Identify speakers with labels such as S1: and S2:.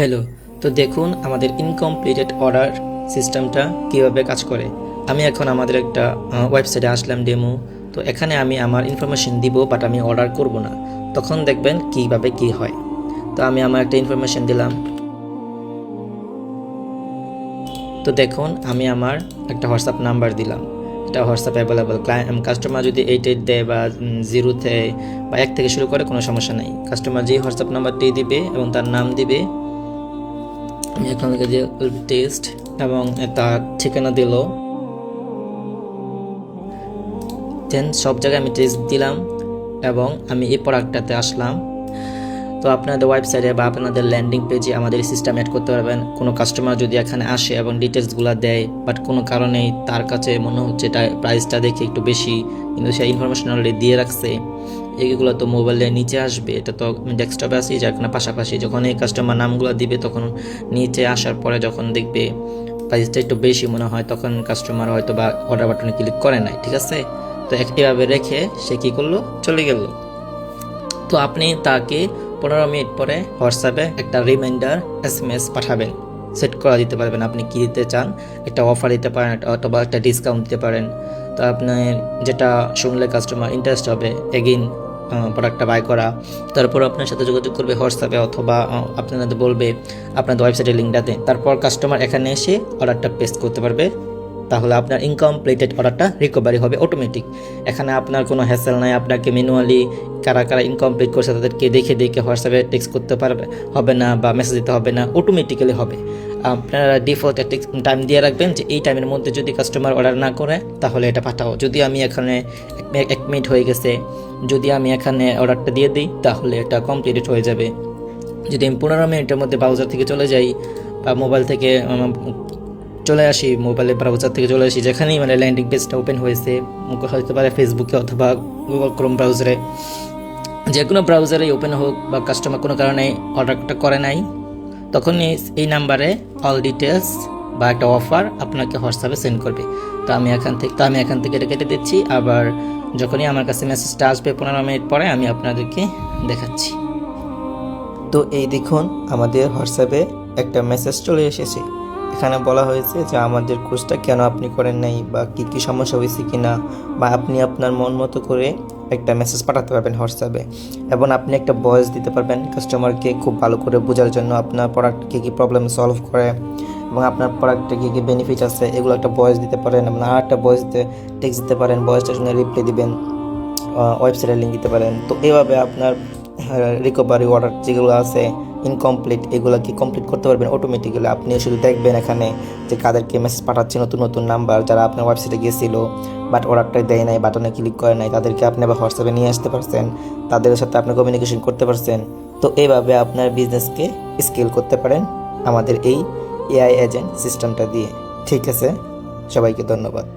S1: Hello. তো দেখুন আমাদের ইনকমপ্লিটেড অর্ডার সিস্টেমটা কিভাবে কাজ করে। আমি এখন আমাদের একটা ওয়েবসাইটে আসলাম ডেমো। তো এখানে আমি আমার ইনফরমেশন দিব, বাট আমি অর্ডার করব না। তখন দেখবেন কিভাবে কি হয়। তো আমি আমার একটা ইনফরমেশন দিলাম। তো দেখুন আমি আমার একটা হোয়াটসঅ্যাপ নাম্বার দিলাম। এটা হোয়াটসঅ্যাপ অ্যাভেলেবল। কাস্টমার যদি 88 দেয় বা 0 দেয় বা 1 থেকে শুরু করে কোনো সমস্যা নেই। কাস্টমার যে হোয়াটসঅ্যাপ নাম্বারটি দিবে এবং তার নাম দিবে, এখান থেকে যে টেস্ট এবং তার ঠিকানা দিল, দেন সব জায়গায় আমি টেস্ট দিলাম এবং আমি এই প্রোডাক্টটাতে আসলাম। তো আপনাদের ওয়েবসাইটে বা আপনাদের ল্যান্ডিং পেজে আমাদের সিস্টেম অ্যাড করতে পারবেন। কোনো কাস্টমার যদি এখানে আসে এবং ডিটেলসগুলো দেয়, বাট কোনো কারণেই তার কাছে মনে হচ্ছে এটা প্রাইসটা দেখে একটু বেশি, কিন্তু সে ইনফরমেশন অলরেডি দিয়ে রাখছে, এইগুলো তো মোবাইলের নিচে আসবে। এটা তো ডেস্কটপে আসি, যার পাশাপাশি যখন এই কাস্টমার নামগুলো দিবে তখন নিচে আসার পরে যখন দেখবে প্রাইসটা একটু বেশি মনে হয়, তখন কাস্টমার হয়তো বা অর্ডার বাটনে ক্লিক করে নাই। ঠিক আছে, তো এভাবে রেখে সে কী করলো, চলে গেল। তো আপনি তাকে 15 মিনিট পরে হোয়াটসঅ্যাপে একটা রিমাইন্ডার SMS পাঠাবেন। সেট করা দিতে পারবেন আপনি কী দিতে চান, একটা অফার দিতে পারেন অথবা একটা ডিসকাউন্ট দিতে পারেন। তো আপনি যেটা শুনলে কাস্টমার ইন্টারেস্ট হবে এগেইন প্রোডাক্টটা বাই করা। তারপর আপনার সাথে যোগাযোগ করবে হোয়াটসঅ্যাপে অথবা আপনাদের বলবে আপনাদের ওয়েবসাইটের লিঙ্কটাতে। তারপর কাস্টমার এখানে এসে অর্ডারটা পেস্ট করতে পারবে। তাহলে আপনার ইনকমপ্লিটেড অর্ডারটা রিকভারি হবে অটোমেটিক। এখানে আপনার কোনো হ্যাসেল নাই, আপনাকে ম্যানুয়ালি কারা কারা ইনকমপ্লিট করছে তাদেরকে দেখে দেখে হোয়াটসঅ্যাপে টেক্সট করতে হবে না বা মেসেজ দিতে হবে না, অটোমেটিক্যালি হবে। আপনারা ডিফল্ট একটা টাইম দিয়ে রাখবেন যে এই টাইমের মধ্যে যদি কাস্টমার অর্ডার না করে তাহলে এটা পাঠাও। যদি আমি এখানে 1 মিনিট হয়ে গেছে, যদি আমি এখানে অর্ডারটা দিয়ে দিই তাহলে এটা কমপ্লিটেড হয়ে যাবে। যদি আমি 15 মিনিটের মধ্যে ব্রাউজার থেকে চলে যাই বা মোবাইল থেকে চলে আসি, মোবাইলের ব্রাউজার থেকে চলে আসি, যেখানেই মানে ল্যান্ডিং পেজটা ওপেন হয়েছে, হতে পারে ফেসবুকে অথবা গুগল ক্রোম ব্রাউজারে, যে কোনো ব্রাউজারেই ওপেন হোক, বা কাস্টমার কোনো কারণে অর্ডারটা করে নাই, তখন এই নাম্বারে অল ডিটেলস বা একটা অফার আপনাকে হোয়াটসঅ্যাপে সেন্ড করবে। তো আমি এখান থেকে এটা কেটে দিচ্ছি। আবার যখনই আমার কাছে মেসেজটা আসবে 15 মিনিট পরে আমি আপনাদেরকে দেখাচ্ছি। তো এই দেখুন আমাদের হোয়াটসঅ্যাপে একটা মেসেজ চলে এসেছে। এখানে বলা হয়েছে যে আমাদের কোর্সটা কেন আপনি করেন নাই বা কী কী সমস্যা হয়েছে কিনা, বা আপনি আপনার মন মতো করে একটা মেসেজ পাঠাতে পারবেন হোয়াটসঅ্যাপে, এবং আপনি একটা ভয়েস দিতে পারবেন কাস্টমারকে খুব ভালো করে বোঝার জন্য আপনার প্রোডাক্ট কী কী প্রবলেম সলভ করে এবং আপনার প্রোডাক্টে কী কী বেনিফিট আছে এগুলো একটা ভয়েস দিতে পারেন। আপনার আর একটা ভয়েস দিতে টেক্সট দিতে পারেন, ভয়েসটার জন্য রিপ্লাই দিবেন, ওয়েবসাইটের লিঙ্ক দিতে পারেন। তো এইভাবে আপনার রিকভারি অর্ডার যেগুলো আছে ইনকমপ্লিট, এগুলোকে কমপ্লিট করতে পারবেন অটোমেটিক্যালি। আপনি শুধু দেখবেন এখানে যে কাদেরকে মেসেজ পাঠাচ্ছে, নতুন নতুন নাম্বার যারা আপনার ওয়েবসাইটে গিয়েছিল বাট অর্ডারটা দেয় নাই, বাটনে ক্লিক করে নাই, তাদেরকে আপনি আবার হোয়াটসঅ্যাপে নিয়ে আসতে পারছেন, তাদের সাথে আপনি কমিউনিকেশন করতে পারছেন। তো এইভাবে আপনার বিজনেসকে স্কেল করতে পারেন আমাদের এই AI এজেন্ট সিস্টেমটা দিয়ে। ঠিক আছে, সবাইকে ধন্যবাদ।